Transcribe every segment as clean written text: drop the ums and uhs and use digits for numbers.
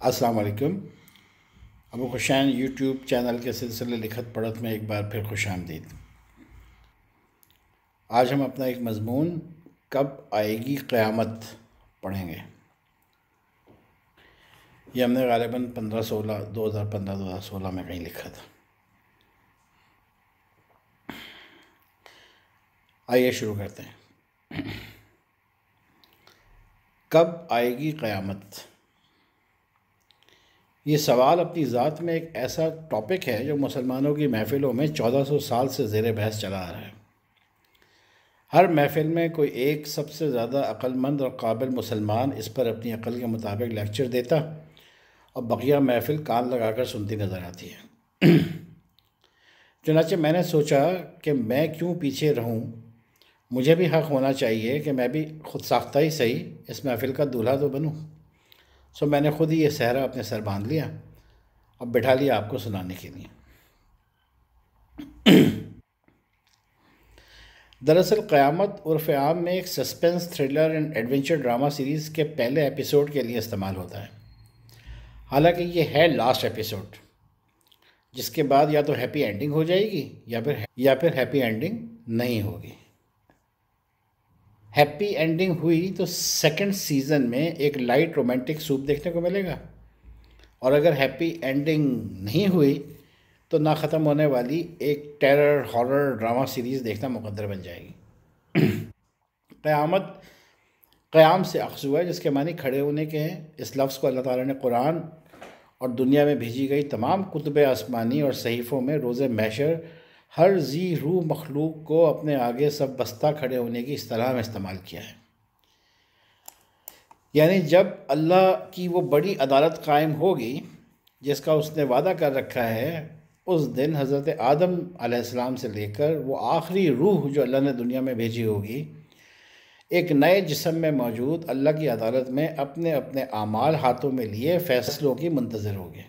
السلام علیکم۔ ابو خوشین YouTube channel کے سلسلے لکھت پڑھت میں ایک بار پھر خوش آمدید۔ آج ہم اپنا ایک مضمون کب آئے گی قیامت پڑھیں گے۔ یہ ہم نے غالباً 2015 میں کہیں لکھا تھا۔ آئیے شروع کرتے ہیں۔ کب آئے گی قیامت؟ یہ سوال اپنی ذات میں ایک ایسا ٹاپک ہے جو مسلمانوں کی محفلوں میں 1400 سال سے زیر بحث چلا آ رہا ہے۔ ہر محفل میں کوئی ایک سب سے زیادہ عقل مند اور قابل مسلمان اس پر اپنی عقل کے مطابق لیکچر دیتا اور بقیہ محفل کان لگا کر سنتی نظر آتی ہے۔ چنانچہ میں نے سوچا کہ میں کیوں پیچھے رہوں، مجھے بھی حق ہونا چاہیے کہ میں بھی خود ساختہ ہی صحیح اس محفل کا دولہا تو بنوں۔ سو میں نے خود ہی یہ صحرا اپنے سر باندھ لیا اور بٹھا لیا آپ کو سنانے کے لیے۔ دراصل قیامت عرف عام میں ایک suspense thriller and adventure drama series کے پہلے ایپیسوڈ کے لیے استعمال ہوتا ہے۔ حالانکہ یہ ہے لاسٹ ایپیسوڈ، جس کے بعد یا تو ہیپی اینڈنگ ہو جائے گی یا پھر ہیپی اینڈنگ نہیں ہوگی۔ ہیپی اینڈنگ ہوئی تو سیکنڈ سیزن میں ایک لائٹ رومانٹک سوپ دیکھنے کو ملے گا، اور اگر ہیپی اینڈنگ نہیں ہوئی تو نہ ختم ہونے والی ایک ٹیرر ہارر ڈرامہ سیریز دیکھنا مقدر بن جائے گی۔ قیامت قیام سے اخذ ہوا ہے، جس کے معنی کھڑے ہونے کے ہیں۔ اس لفظ کو اللہ تعالیٰ نے قرآن اور دنیا میں بھیجی گئی تمام کتب آسمانی اور صحیفوں میں روز محشر ہر ذی روح مخلوق کو اپنے آگے سب بستہ کھڑے ہونے کی اصطلاح میں استعمال کیا ہے۔ یعنی جب اللہ کی وہ بڑی عدالت قائم ہوگی جس کا اس نے وعدہ کر رکھا ہے، اس دن حضرت آدم علیہ السلام سے لے کر وہ آخری روح جو اللہ نے دنیا میں بھیجی ہوگی، ایک نئے جسم میں موجود اللہ کی عدالت میں اپنے اپنے اعمال ہاتھوں میں لیے فیصلوں کی منتظر ہوگے۔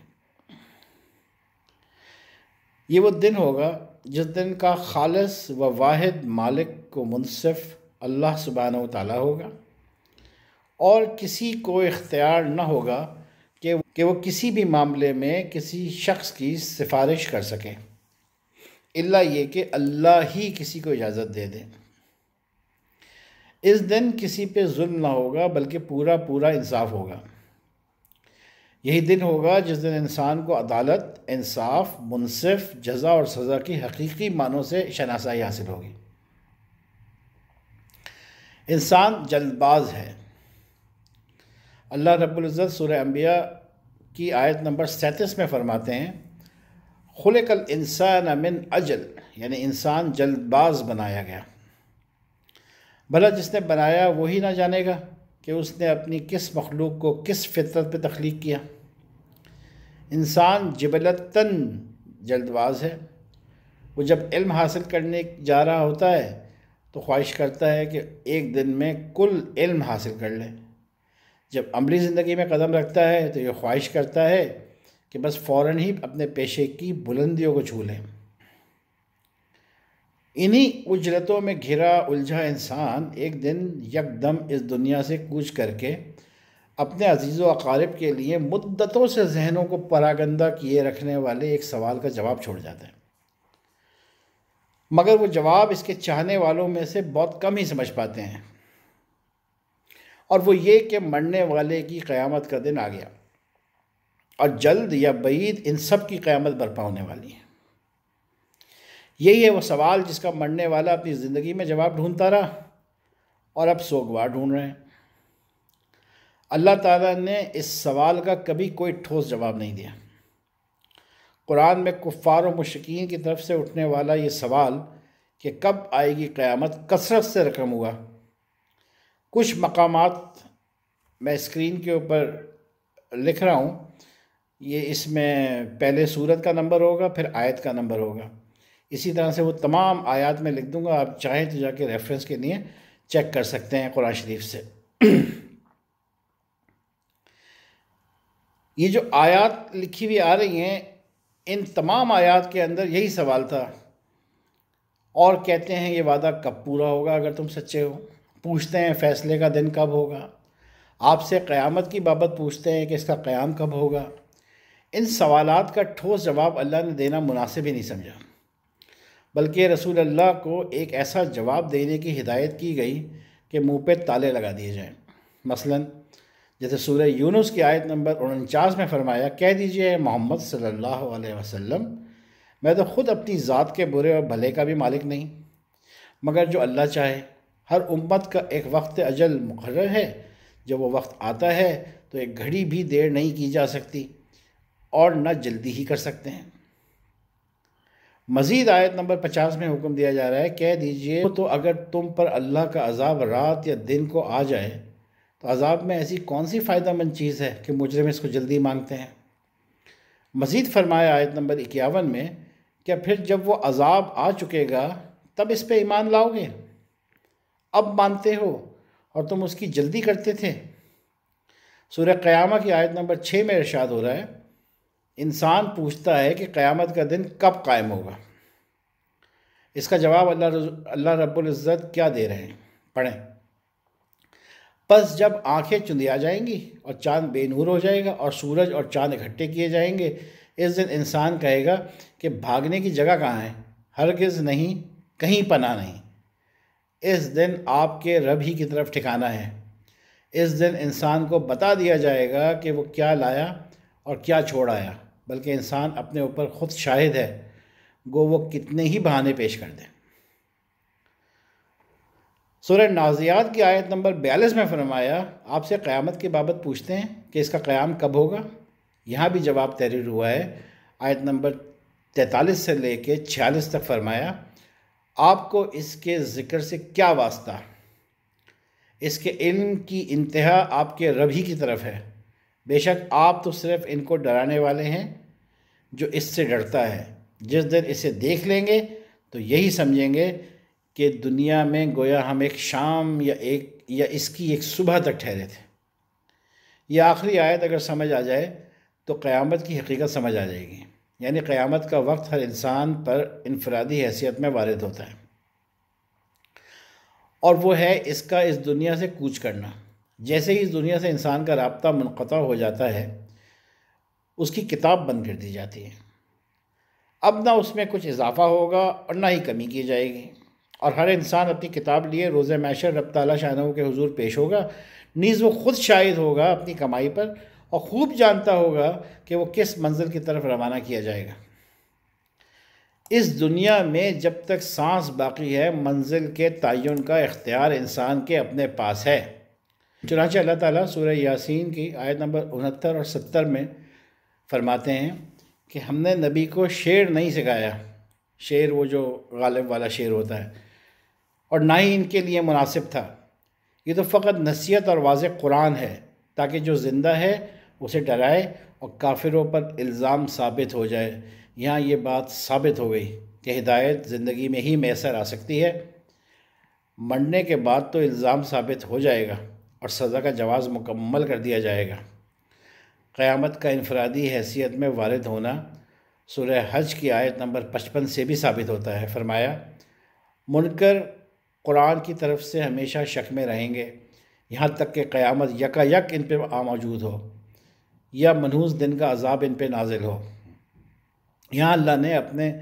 یہ وہ دن ہوگا جس دن کا خالص و واحد مالک کو منصف اللہ سبحانہ و تعالیٰ ہوگا، اور کسی کو اختیار نہ ہوگا کہ وہ کسی بھی معاملے میں کسی شخص کی سفارش کر سکے، الا یہ کہ اللہ ہی کسی کو اجازت دے دے۔ اس دن کسی پہ ظلم نہ ہوگا بلکہ پورا پورا انصاف ہوگا۔ یہی دن ہوگا جس دن انسان کو عدالت، انصاف، منصف، جزا اور سزا کی حقیقی معنوں سے شناسائی حاصل ہوگی۔ انسان جلد باز ہے۔ اللہ رب العزت سورہ انبیاء کی آیت نمبر 37 میں فرماتے ہیں، خلق الانسان من اجل، یعنی انسان جلد باز بنایا گیا۔ بھلا جس نے بنایا وہی نہ جانے گا کہ اس نے اپنی کس مخلوق کو کس فطرت پہ تخلیق کیا۔ انسان جبلتاً جلد باز ہے۔ وہ جب علم حاصل کرنے جا رہا ہوتا ہے تو خواہش کرتا ہے کہ ایک دن میں کل علم حاصل کر لے۔ جب عملی زندگی میں قدم رکھتا ہے تو یہ خواہش کرتا ہے کہ بس فوراً ہی اپنے پیشے کی بلندیوں کو چھو لے۔ انہی اجرتوں میں گھرا الجھا انسان ایک دن یکدم اس دنیا سے کوچ کر کے اپنے عزیز و اقارب کے لیے مدتوں سے ذہنوں کو پراگندہ کیے رکھنے والے ایک سوال کا جواب چھوڑ جاتا ہے، مگر وہ جواب اس کے چاہنے والوں میں سے بہت کم ہی سمجھ پاتے ہیں، اور وہ یہ کہ مرنے والے کی قیامت کا دن آ گیا، اور جلد یا بعید ان سب کی قیامت برپا ہونے والی ہے۔ یہی ہے وہ سوال جس کا مرنے والا اپنی زندگی میں جواب ڈھونڈتا رہا اور اب سوگوار ڈھونڈ رہے ہیں۔ اللہ تعالیٰ نے اس سوال کا کبھی کوئی ٹھوس جواب نہیں دیا۔ قرآن میں کفار و مشرکین کی طرف سے اٹھنے والا یہ سوال کہ کب آئے گی قیامت کثرت سے رقم ہوا۔ کچھ مقامات میں اسکرین کے اوپر لکھ رہا ہوں، یہ اس میں پہلے سورت کا نمبر ہوگا، پھر آیت کا نمبر ہوگا۔ اسی طرح سے وہ تمام آیات میں لکھ دوں گا، آپ چاہیں تو جا کے ریفرنس کے لیے چیک کر سکتے ہیں قرآن شریف سے۔ یہ جو آیات لکھی ہوئی آ رہی ہیں، ان تمام آیات کے اندر یہی سوال تھا، اور کہتے ہیں یہ وعدہ کب پورا ہوگا اگر تم سچے ہو، پوچھتے ہیں فیصلے کا دن کب ہوگا، آپ سے قیامت کی بابت پوچھتے ہیں کہ اس کا قیام کب ہوگا۔ ان سوالات کا ٹھوس جواب اللہ نے دینا مناسب ہی نہیں سمجھا، بلکہ رسول اللہ کو ایک ایسا جواب دینے کی ہدایت کی گئی کہ منہ پہ تالے لگا دیے جائیں۔ مثلاً جیسے سورہ یونس کی آیت نمبر 49 میں فرمایا، کہہ دیجئے محمد صلی اللہ علیہ وسلم، میں تو خود اپنی ذات کے برے اور بھلے کا بھی مالک نہیں، مگر جو اللہ چاہے۔ ہر امت کا ایک وقت اجل مقرر ہے، جب وہ وقت آتا ہے تو ایک گھڑی بھی دیر نہیں کی جا سکتی اور نہ جلدی ہی کر سکتے ہیں۔ مزید آیت نمبر 50 میں حکم دیا جا رہا ہے، کہہ دیجئے تو اگر تم پر اللہ کا عذاب رات یا دن کو آ جائے تو عذاب میں ایسی کون سی فائدہ مند چیز ہے کہ مجرم اس کو جلدی مانگتے ہیں۔ مزید فرمایا آیت نمبر 51 میں، کہ پھر جب وہ عذاب آ چکے گا تب اس پہ ایمان لاؤ گے؟ اب مانتے ہو اور تم اس کی جلدی کرتے تھے۔ سورہ قیامہ کی آیت نمبر 6 میں ارشاد ہو رہا ہے، انسان پوچھتا ہے کہ قیامت کا دن کب قائم ہوگا۔ اس کا جواب اللہ رب العزت کیا دے رہے ہیں، پڑھیں۔ پس جب آنکھیں چندیا جائیں گی اور چاند بے نور ہو جائے گا اور سورج اور چاند اکٹھے کیے جائیں گے، اس دن انسان کہے گا کہ بھاگنے کی جگہ کہاں ہے؟ ہرگز نہیں، کہیں پناہ نہیں۔ اس دن آپ کے رب ہی کی طرف ٹھکانہ ہے۔ اس دن انسان کو بتا دیا جائے گا کہ وہ کیا لایا اور کیا چھوڑ آیا، بلکہ انسان اپنے اوپر خود شاہد ہے، گو وہ کتنے ہی بہانے پیش کر دیں۔ سورہ نازعات کی آیت نمبر 42 میں فرمایا، آپ سے قیامت کی بابت پوچھتے ہیں کہ اس کا قیام کب ہوگا۔ یہاں بھی جواب تحریر ہوا ہے۔ آیت نمبر 43 سے لے کے 46 تک فرمایا، آپ کو اس کے ذکر سے کیا واسطہ؟ اس کے علم کی انتہا آپ کے رب ہی کی طرف ہے، بے شک آپ تو صرف ان کو ڈرانے والے ہیں جو اس سے ڈرتا ہے۔ جس دن اسے دیکھ لیں گے تو یہی سمجھیں گے کہ دنیا میں گویا ہم ایک شام یا اس کی ایک صبح تک ٹھہرے تھے۔ یہ آخری آیت اگر سمجھ آ جائے تو قیامت کی حقیقت سمجھ آ جائے گی، یعنی قیامت کا وقت ہر انسان پر انفرادی حیثیت میں وارد ہوتا ہے، اور وہ ہے اس کا اس دنیا سے کوچ کرنا۔ جیسے ہی اس دنیا سے انسان کا رابطہ منقطع ہو جاتا ہے، اس کی کتاب بند کر دی جاتی ہے۔ اب نہ اس میں کچھ اضافہ ہوگا اور نہ ہی کمی کی جائے گی، اور ہر انسان اپنی کتاب لیے روز محشر رب تعالیٰ شانہ کے حضور پیش ہوگا۔ نیز وہ خود شاہد ہوگا اپنی کمائی پر، اور خوب جانتا ہوگا کہ وہ کس منزل کی طرف روانہ کیا جائے گا۔ اس دنیا میں جب تک سانس باقی ہے، منزل کے تعین کا اختیار انسان کے اپنے پاس ہے۔ چنانچہ اللہ تعالیٰ سورہ یاسین کی آیت نمبر 69 اور 70 میں فرماتے ہیں کہ ہم نے نبی کو شعر نہیں سکھایا، شعر وہ جو غالب والا شعر ہوتا ہے، اور نہ ہی ان کے لیے مناسب تھا۔ یہ تو فقط نصیحت اور واضح قرآن ہے تاکہ جو زندہ ہے اسے ڈرائے اور کافروں پر الزام ثابت ہو جائے۔ یہاں یہ بات ثابت ہو گئی کہ ہدایت زندگی میں ہی میسر آ سکتی ہے، مرنے کے بعد تو الزام ثابت ہو جائے گا اور سزا کا جواز مکمل کر دیا جائے گا۔ قیامت کا انفرادی حیثیت میں وارد ہونا سورہ حج کی آیت نمبر 55 سے بھی ثابت ہوتا ہے۔ فرمایا، منکر قرآن کی طرف سے ہمیشہ شک میں رہیں گے یہاں تک کہ قیامت یکا یک ان پہ موجود ہو یا منحوس دن کا عذاب ان پہ نازل ہو۔ یہاں اللہ نے اپنے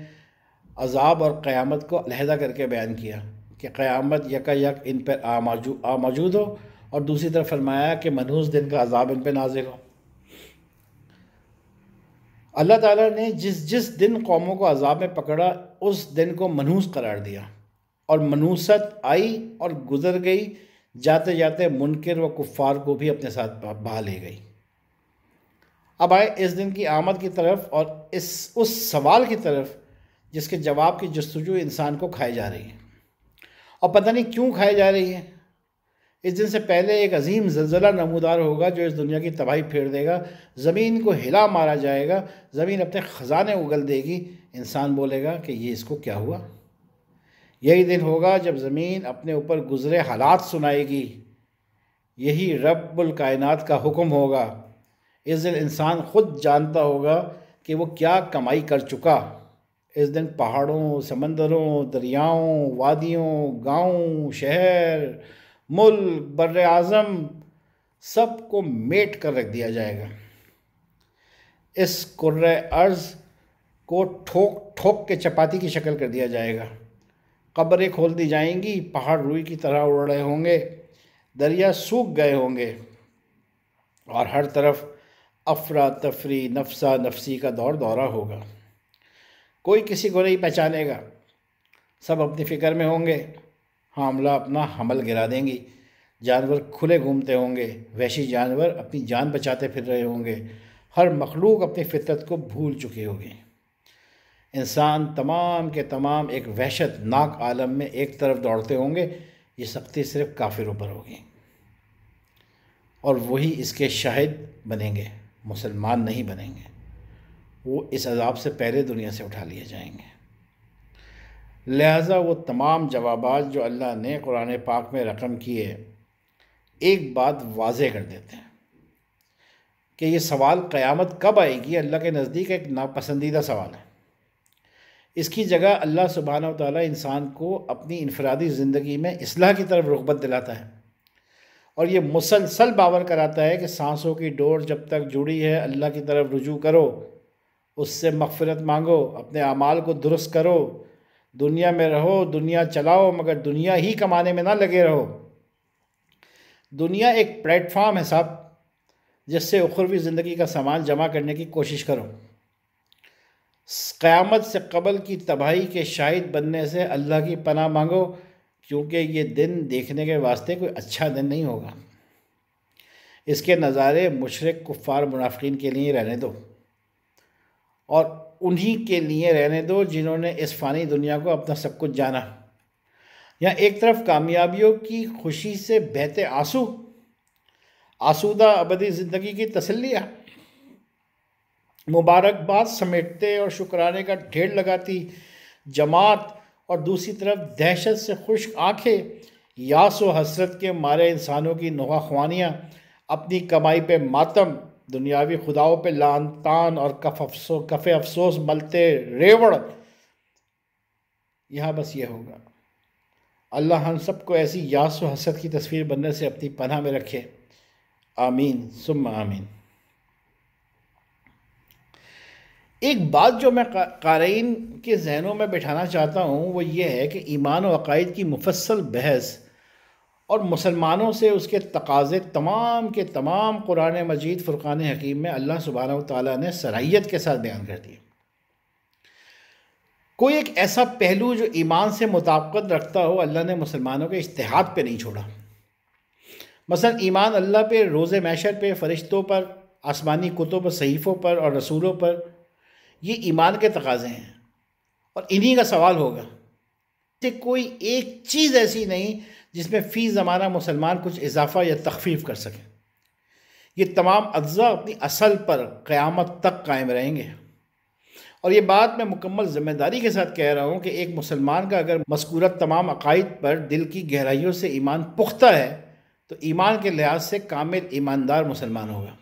عذاب اور قیامت کو علیحدہ کر کے بیان کیا کہ قیامت یکا یک ان پر موجود ہو، اور دوسری طرف فرمایا کہ منحوس دن کا عذاب ان پہ نازل ہو۔ اللہ تعالیٰ نے جس دن قوموں کو عذاب میں پکڑا اس دن کو منحوس قرار دیا، اور منحوست آئی اور گزر گئی، جاتے جاتے منکر و کفار کو بھی اپنے ساتھ بہا لے گئی۔ اب آئے اس دن کی آمد کی طرف اور اس سوال کی طرف جس کے جواب کی جستجو انسان کو کھائی جا رہی ہے، اور پتہ نہیں کیوں کھائی جا رہی ہے۔ اس دن سے پہلے ایک عظیم زلزلہ نمودار ہوگا جو اس دنیا کی تباہی پھیر دے گا، زمین کو ہلا مارا جائے گا، زمین اپنے خزانے اگل دے گی، انسان بولے گا کہ یہ اس کو کیا ہوا۔ یہی دن ہوگا جب زمین اپنے اوپر گزرے حالات سنائے گی، یہی رب الکائنات کا حکم ہوگا۔ اس دن انسان خود جانتا ہوگا کہ وہ کیا کمائی کر چکا۔ اس دن پہاڑوں، سمندروں، دریاؤں، وادیوں، گاؤں، شہر، ملک، بر اعظم سب کو میٹ کر رکھ دیا جائے گا۔ اس کرۂ ارض کو ٹھوک ٹھوک کے چپاتی کی شکل کر دیا جائے گا۔ قبریں کھول دی جائیں گی، پہاڑ روئی کی طرح اڑ رہے ہوں گے، دریا سوکھ گئے ہوں گے، اور ہر طرف افراتفری نفسا نفسی کا دورہ ہوگا۔ کوئی کسی کو نہیں پہچانے گا، سب اپنی فکر میں ہوں گے۔ حاملہ اپنا حمل گرا دیں گی، جانور کھلے گھومتے ہوں گے، وحشی جانور اپنی جان بچاتے پھر رہے ہوں گے، ہر مخلوق اپنی فطرت کو بھول چکی ہوگی۔ انسان تمام کے تمام ایک وحشت ناک عالم میں ایک طرف دوڑتے ہوں گے۔ یہ سختی صرف کافروں پر ہوگی، اور وہی اس کے شاہد بنیں گے، مسلمان نہیں بنیں گے۔ وہ اس عذاب سے پہلے دنیا سے اٹھا لیے جائیں گے۔ لہٰذا وہ تمام جوابات جو اللہ نے قرآن پاک میں رقم کیے، ایک بات واضح کر دیتے ہیں کہ یہ سوال قیامت کب آئے گی اللہ کے نزدیک ایک ناپسندیدہ سوال ہے۔ اس کی جگہ اللہ سبحانہ و تعالیٰ انسان کو اپنی انفرادی زندگی میں اصلاح کی طرف رغبت دلاتا ہے، اور یہ مسلسل باور کراتا ہے کہ سانسوں کی ڈور جب تک جڑی ہے اللہ کی طرف رجوع کرو، اس سے مغفرت مانگو، اپنے اعمال کو درست کرو، دنیا میں رہو، دنیا چلاؤ، مگر دنیا ہی کمانے میں نہ لگے رہو۔ دنیا ایک پلیٹ فارم ہے صاحب، جس سے اخروی زندگی کا سامان جمع کرنے کی کوشش کرو۔ قیامت سے قبل کی تباہی کے شاہد بننے سے اللہ کی پناہ مانگو، کیونکہ یہ دن دیکھنے کے واسطے کوئی اچھا دن نہیں ہوگا۔ اس کے نظارے مشرک کفار منافقین کے لیے رہنے دو، اور انہی کے لیے رہنے دو جنہوں نے اس فانی دنیا کو اپنا سب کچھ جانا۔ یا ایک طرف کامیابیوں کی خوشی سے بہتے آنسو، آسودہ ابدی زندگی کی تسلیہ، مبارکباد سمیٹتے اور شکرانے کا ڈھیر لگاتی جماعت، اور دوسری طرف دہشت سے خشک آنکھیں، یاس و حسرت کے مارے انسانوں کی نواخوانیاں، اپنی کمائی پہ ماتم، دنیاوی خداؤں پہ لعن طعن اور کف افسوس ملتے ریوڑ۔ یہاں بس یہ ہوگا۔ اللہ ہم سب کو ایسی یاس و حسرت کی تصویر بننے سے اپنی پناہ میں رکھے، آمین ثم آمین۔ ایک بات جو میں قارئین کے ذہنوں میں بٹھانا چاہتا ہوں وہ یہ ہے کہ ایمان و عقائد کی مفصل بحث اور مسلمانوں سے اس کے تقاضے تمام کے تمام قرآن مجید فرقان حکیم میں اللہ سبحانہ و تعالیٰ نے صلاحیت کے ساتھ بیان کر دیے۔ کوئی ایک ایسا پہلو جو ایمان سے مطابقت رکھتا ہو اللہ نے مسلمانوں کے اجتہاد پہ نہیں چھوڑا۔ مثلا ایمان اللہ پہ، روز محشر پہ، فرشتوں پر، آسمانی کتب و صحیفوں پر اور رسولوں پر، یہ ایمان کے تقاضے ہیں، اور انہی کا سوال ہوگا۔ کوئی ایک چیز ایسی نہیں جس میں فی زمانہ مسلمان کچھ اضافہ یا تخفیف کر سکے۔ یہ تمام اجزاء اپنی اصل پر قیامت تک قائم رہیں گے۔ اور یہ بات میں مکمل ذمہ داری کے ساتھ کہہ رہا ہوں کہ ایک مسلمان کا اگر مذکورت تمام عقائد پر دل کی گہرائیوں سے ایمان پختہ ہے تو ایمان کے لحاظ سے کامل ایماندار مسلمان ہوگا۔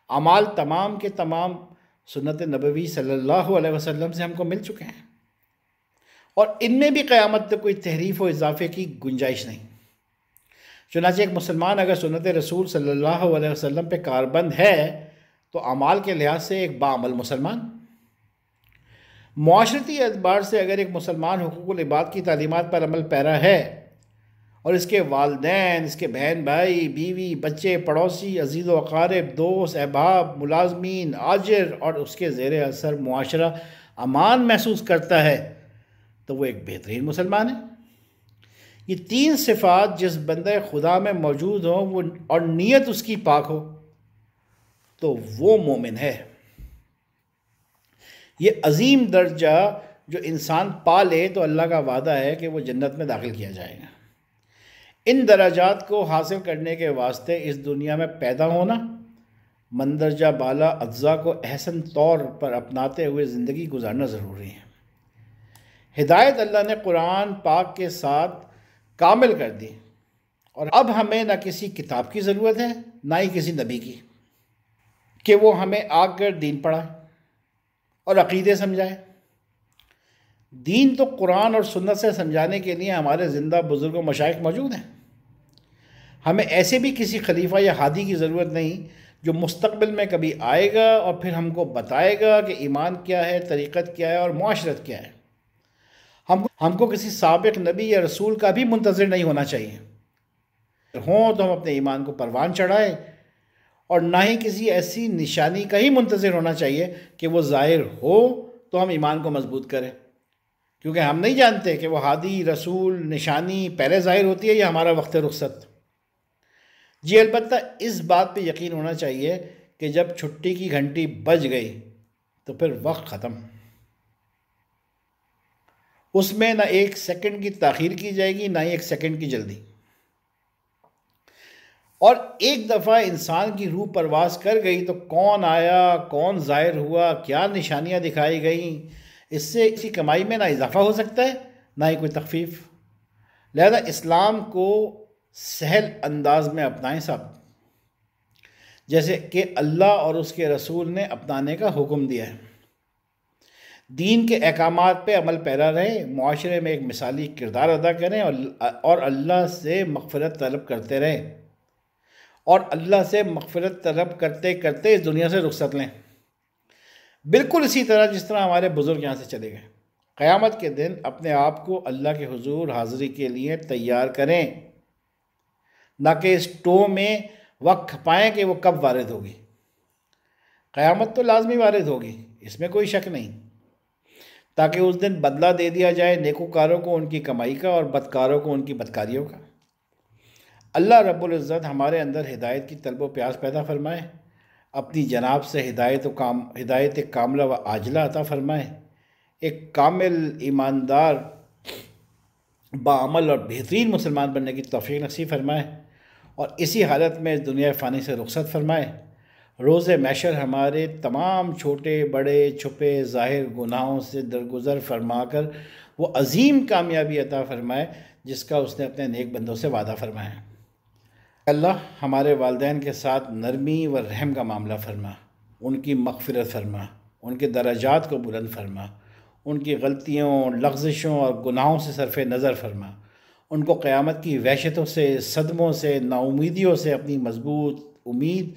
اعمال تمام کے تمام سنت نبوی صلی اللہ علیہ وسلم سے ہم کو مل چکے ہیں، اور ان میں بھی قیامت تک کوئی تحریف و اضافے کی گنجائش نہیں۔ چنانچہ ایک مسلمان اگر سنت رسول صلی اللہ علیہ وسلم پہ کاربند ہے تو اعمال کے لحاظ سے ایک باعمل مسلمان۔ معاشرتی اعتبار سے اگر ایک مسلمان حقوق العباد کی تعلیمات پر عمل پیرا ہے، اور اس کے والدین، اس کے بہن بھائی، بیوی، بچے، پڑوسی، عزیز و اقارب، دوست، احباب، ملازمین، آجر اور اس کے زیر اثر معاشرہ امان محسوس کرتا ہے تو وہ ایک بہترین مسلمان ہے۔ یہ تین صفات جس بندہ خدا میں موجود ہوں اور نیت اس کی پاک ہو تو وہ مومن ہے۔ یہ عظیم درجہ جو انسان پا لے تو اللہ کا وعدہ ہے کہ وہ جنت میں داخل کیا جائے گا۔ ان درجات کو حاصل کرنے کے واسطے اس دنیا میں پیدا ہونا، مندرجہ بالا اجزاء کو احسن طور پر اپناتے ہوئے زندگی گزارنا ضروری ہے۔ ہدایت اللہ نے قرآن پاک کے ساتھ کامل کر دی، اور اب ہمیں نہ کسی کتاب کی ضرورت ہے نہ ہی کسی نبی کی کہ وہ ہمیں آ کر دین پڑھائے اور عقیدے سمجھائے۔ دین تو قرآن اور سنت سے سمجھانے کے لیے ہمارے زندہ بزرگ و مشائخ موجود ہیں۔ ہمیں ایسے بھی کسی خلیفہ یا ہادی کی ضرورت نہیں جو مستقبل میں کبھی آئے گا اور پھر ہم کو بتائے گا کہ ایمان کیا ہے، طریقت کیا ہے اور معاشرت کیا ہے۔ ہم کو کسی سابق نبی یا رسول کا بھی منتظر نہیں ہونا چاہیے ہوں تو ہم اپنے ایمان کو پروان چڑھائیں، اور نہ ہی کسی ایسی نشانی کا ہی منتظر ہونا چاہیے کہ وہ ظاہر ہو تو ہم ایمان کو مضبوط کریں، کیونکہ ہم نہیں جانتے کہ وہ ہادی، رسول، نشانی پہلے ظاہر ہوتی ہے یا ہمارا وقت رخصت۔ جی البتہ اس بات پہ یقین ہونا چاہیے کہ جب چھٹی کی گھنٹی بج گئی تو پھر وقت ختم، اس میں نہ ایک سیکنڈ کی تاخیر کی جائے گی، نہ ہی ایک سیکنڈ کی جلدی۔ اور ایک دفعہ انسان کی روح پرواز کر گئی تو کون آیا، کون ظاہر ہوا، کیا نشانیاں دکھائی گئیں، اس سے کسی کمائی میں نہ اضافہ ہو سکتا ہے نہ ہی کوئی تخفیف۔ لہذا اسلام کو سہل انداز میں اپنائیں صاحب، جیسے کہ اللہ اور اس کے رسول نے اپنانے کا حکم دیا ہے۔ دین کے احکامات پہ عمل پیرا رہیں، معاشرے میں ایک مثالی کردار ادا کریں اور اللہ سے مغفرت طلب کرتے رہیں، اور اللہ سے مغفرت طلب کرتے کرتے اس دنیا سے رخصت لیں، بالکل اسی طرح جس طرح ہمارے بزرگ یہاں سے چلے گئے۔ قیامت کے دن اپنے آپ کو اللہ کے حضور حاضری کے لیے تیار کریں، نہ کہ اس ٹو میں وقت کھپائیں کہ وہ کب وارد ہوگی۔ قیامت تو لازمی وارد ہوگی، اس میں کوئی شک نہیں، تاکہ اس دن بدلہ دے دیا جائے نیکوکاروں کو ان کی کمائی کا اور بدکاروں کو ان کی بدکاریوں کا۔ اللہ رب العزت ہمارے اندر ہدایت کی طلب و پیاس پیدا فرمائے، اپنی جناب سے ہدایت کاملہ و عاجلہ عطا فرمائے، ایک کامل ایماندار، باعمل اور بہترین مسلمان بننے کی توفیق نصیب فرمائے، اور اسی حالت میں اس دنیا فانی سے رخصت فرمائے۔ روز محشر ہمارے تمام چھوٹے بڑے چھپے ظاہر گناہوں سے درگزر فرما کر وہ عظیم کامیابی عطا فرمائے جس کا اس نے اپنے نیک بندوں سے وعدہ فرمایا ہے۔ اللہ ہمارے والدین کے ساتھ نرمی و رحم کا معاملہ فرما، ان کی مغفرت فرما، ان کے درجات کو بلند فرما، ان کی غلطیوں، لغزشوں اور گناہوں سے صرف نظر فرما، ان کو قیامت کی وحشتوں سے، صدموں سے، نا امیدیوں سے اپنی مضبوط امید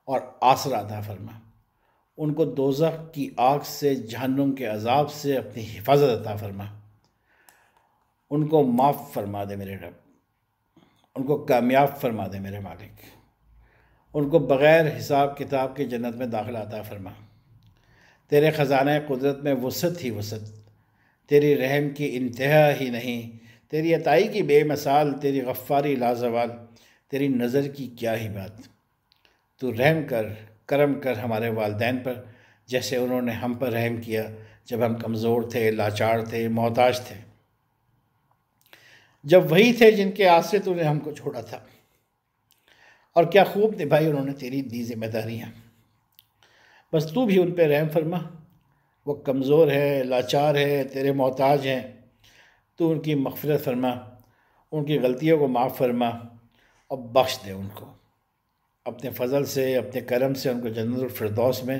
اور آسرا عطا فرما، ان کو دوزخ کی آگ سے، جہنم کے عذاب سے اپنی حفاظت عطا فرما، ان کو معاف فرما دے میرے رب، ان کو کامیاب فرما دے میرے مالک، ان کو بغیر حساب کتاب کے جنت میں داخلہ عطا فرما۔ تیرے خزانہ قدرت میں وسعت ہی وسعت، تیری رحم کی انتہا ہی نہیں، تیری عطائی کی بے مثال، تیری غفاری لازوال، تیری نظر کی کیا ہی بات۔ تو رحم کر، کرم کر ہمارے والدین پر، جیسے انہوں نے ہم پر رحم کیا جب ہم کمزور تھے، لاچار تھے، محتاج تھے، جب وہی تھے جن کے آسرے تو نے ہم کو چھوڑا تھا، اور کیا خوب نبھائی انہوں نے تیری دی ذمہ داریاں۔ بس تو بھی ان پہ رحم فرما، وہ کمزور ہے، لاچار ہے، تیرے محتاج ہیں، تو ان کی مغفرت فرما، ان کی غلطیوں کو معاف فرما اور بخش دے ان کو، اپنے فضل سے، اپنے کرم سے ان کو جنت الفردوس میں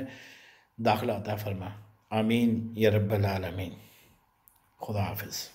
داخلہ عطا فرما۔ آمین یا رب العالمین۔ خدا حافظ۔